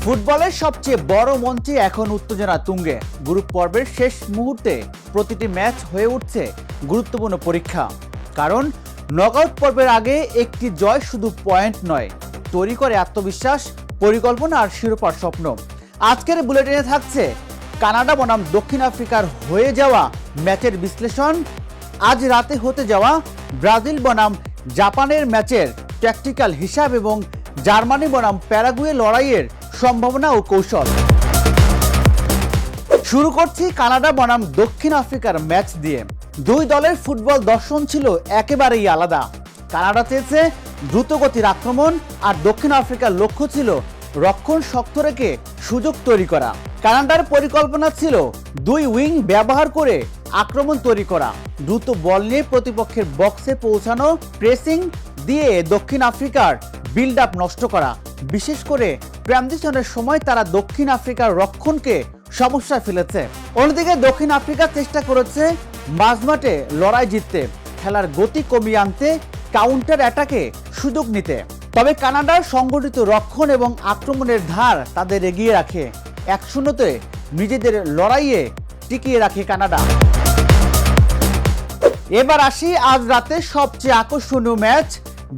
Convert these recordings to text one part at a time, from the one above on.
ফুটবলের সবচেয়ে বড় মঞ্চে এখন উত্তেজনা তুঙ্গে। গ্রুপ পর্বের শেষ মুহূর্তে প্রতিটি ম্যাচ হয়ে উঠছে গুরুত্বপূর্ণ পরীক্ষা। কারণ নকআউট পর্বের আগে একটি জয় শুধু পয়েন্ট নয়, তৈরি করে আত্মবিশ্বাস, পরিকল্পনা আর শিরোপার স্বপ্ন। আজকের বুলেটিনে থাকছে কানাডা বনাম দক্ষিণ আফ্রিকার হয়ে যাওয়া ম্যাচের বিশ্লেষণ, আজ রাতে হতে যাওয়া ব্রাজিল বনাম জাপানের ম্যাচের ট্যাকটিক্যাল হিসাব এবং জার্মানি বনাম প্যারাগুয়ে লড়াইয়ের সম্ভাবনা ও কৌশল। শুরু করছি কানাডা বনাম দক্ষিণ আফ্রিকার ম্যাচ দিয়ে। দুই দলের ফুটবল দর্শন ছিল একেবারেই আলাদা। কানাডা চেয়েছে দ্রুতগতির আক্রমণ, আর দক্ষিণ আফ্রিকার লক্ষ্য ছিল রক্ষণ শক্ত রেখে সুযোগ তৈরি করা। কানাডার পরিকল্পনা ছিল দুই উইং ব্যবহার করে আক্রমণ তৈরি করা, দ্রুত বল নিয়ে প্রতিপক্ষের বক্সে পৌঁছানো, প্রেসিং দিয়ে দক্ষিণ আফ্রিকার বিল্ড আপ নষ্ট করা। বিশেষ করে ট্রানজিশনের সময় তারা দক্ষিণ আফ্রিকার রক্ষণকে সমস্যায় ফেলেছে। অন্যদিকে দক্ষিণ আফ্রিকা চেষ্টা করেছে মাঝমাঠে লড়াই জিততে, খেলার গতি কমিয়ে আনতে, কাউন্টার অ্যাটাকে সুযোগ নিতে। তবে কানাডার সংগঠিত রক্ষণ এবং আক্রমণের ধার তাদের এগিয়ে রাখে। 1-0-তে নিজেদের লড়াইয়ে টিকিয়ে রাখে কানাডা। এবার আসি আজ রাতে সবচেয়ে আকর্ষণীয় ম্যাচ,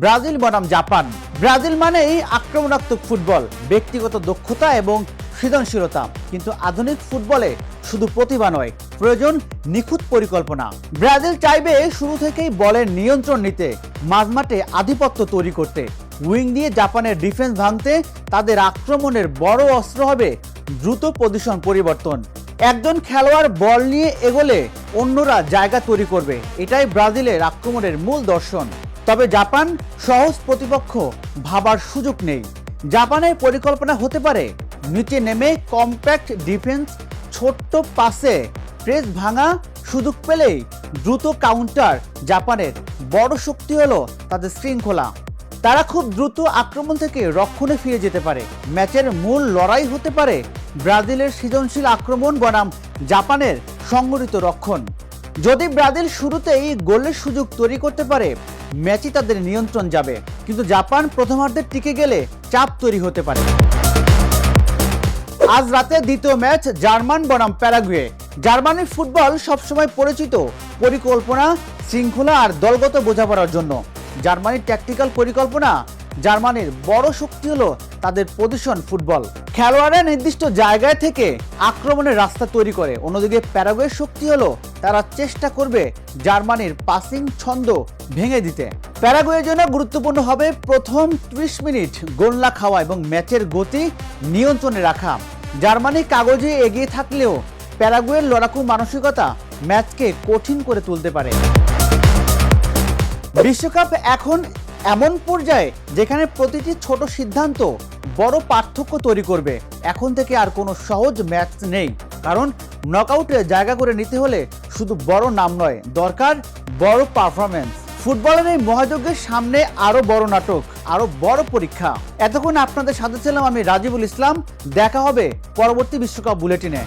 ব্রাজিল বনাম জাপান। ব্রাজিল মানেই আক্রমণাত্মক ফুটবল, ব্যক্তিগত দক্ষতা এবং সৃজনশীলতা। কিন্তু আধুনিক ফুটবলে শুধু প্রতিভা নয়, প্রয়োজন নিখুঁত পরিকল্পনা। ব্রাজিল চাইবে শুরু থেকেই বলের নিয়ন্ত্রণ নিতে, মাঝমাঠে আধিপত্য তৈরি করতে। উইং দিয়ে জাপানের ডিফেন্স ভাঙতে তাদের আক্রমণের বড় অস্ত্র হবে দ্রুত পজিশন পরিবর্তন। একজন খেলোয়াড় বল নিয়ে এগোলে অন্যরা জায়গা তৈরি করবে, এটাই ব্রাজিলের আক্রমণের মূল দর্শন। তবে জাপান সহজ প্রতিপক্ষ ভাবার সুযোগ নেই। জাপানের পরিকল্পনা হতে পারে নিচে নেমে কম্প্যাক্ট ডিফেন্স, ছোট্ট পাসে প্রেস ভাঙা, সুযোগ পেলেই দ্রুত কাউন্টার। জাপানের বড় শক্তি হলো তাদের শৃঙ্খলা। তারা খুব দ্রুত আক্রমণ থেকে রক্ষণে ফিরে যেতে পারে। ম্যাচের মূল লড়াই হতে পারে ব্রাজিলের সৃজনশীল আক্রমণ বনাম জাপানের সংগঠিত রক্ষণ। যদি ব্রাজিল শুরুতেই গোলের সুযোগ তৈরি করতে পারে, ম্যাচই তাদের নিয়ন্ত্রণ যাবে। কিন্তু জাপান প্রথমার্ধে টিকে গেলে চাপ তৈরি হতে পারে। আজ রাতে দ্বিতীয় ম্যাচ, জার্মান বনাম প্যারাগুয়ে। জার্মানির ফুটবল সবসময় পরিচিত পরিকল্পনা, শৃঙ্খলা আর দলগত বোঝাপড়ার জন্য। জার্মানির ট্যাকটিক্যাল পরিকল্পনা, জার্মানির বড় শক্তি হলো তাদের পজিশন ফুটবল। খেলোয়াড়রা নির্দিষ্ট জায়গায় থেকে আক্রমণের রাস্তা তৈরি করে। অন্যদিকে প্যারাগুয়ের শক্তি হলো তারা চেষ্টা করবে জার্মানির পাসিং ছন্দ ভেঙে দিতে। প্যারাগুয়ের জন্য গুরুত্বপূর্ণ হবে প্রথম 30 মিনিট গোল না খাওয়া এবং ম্যাচের গতি নিয়ন্ত্রণে রাখা। জার্মানি কাগজে এগিয়ে থাকলেও প্যারাগুয়ের লড়াকু মানসিকতা ম্যাচকে কঠিন করে তুলতে পারে। বিশ্বকাপ এখন এমন পর্যায়ে যেখানে প্রতিটি ছোট সিদ্ধান্ত বড় পার্থক্য তৈরি করবে। এখন থেকে আর কোনো সহজ ম্যাচ নেই, কারণ নকআউটে জায়গা করে নিতে হলে শুধু বড় নাম নয়, দরকার বড় পারফরমেন্স। ফুটবলের এই মহাযজ্ঞের সামনে আরো বড় নাটক, আরো বড় পরীক্ষা। এতক্ষণ আপনাদের সাথে ছিলাম আমি রাজিবুল ইসলাম। দেখা হবে পরবর্তী বিশ্বকাপ বুলেটিনে।